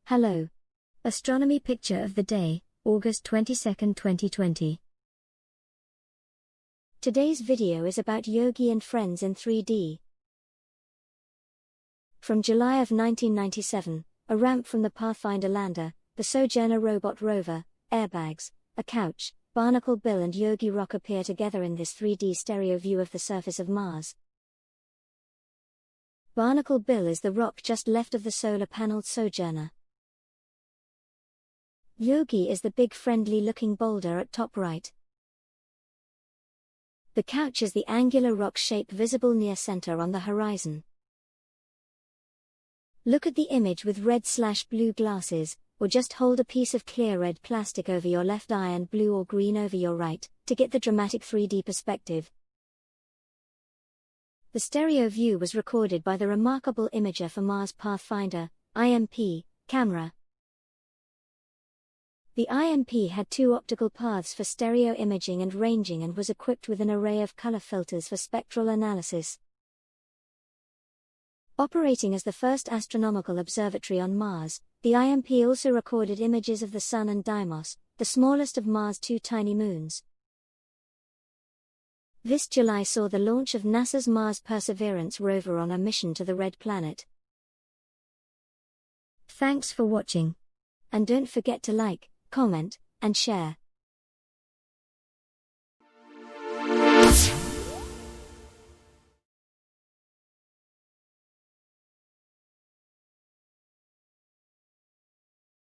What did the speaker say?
Hello. Astronomy picture of the day, August 22, 2020. Today's video is about Yogi and friends in 3D. From July of 1997, a ramp from the Pathfinder lander, the Sojourner robot Rover, airbags, a couch, Barnacle Bill and Yogi rock appear together in this 3D stereo view of the surface of Mars. Barnacle Bill is the rock just left of the solar-paneled Sojourner. Yogi is the big friendly-looking boulder at top right. The couch is the angular rock shape visible near center on the horizon. Look at the image with red/blue glasses, or just hold a piece of clear red plastic over your left eye and blue or green over your right, to get the dramatic 3D perspective. The stereo view was recorded by the remarkable imager for Mars Pathfinder, IMP, camera. The IMP had two optical paths for stereo imaging and ranging and was equipped with an array of color filters for spectral analysis. Operating as the first astronomical observatory on Mars, the IMP also recorded images of the Sun and Deimos, the smallest of Mars' two tiny moons. This July saw the launch of NASA's Mars Perseverance rover on a mission to the Red Planet. Thanks for watching. And don't forget to like, comment, and share.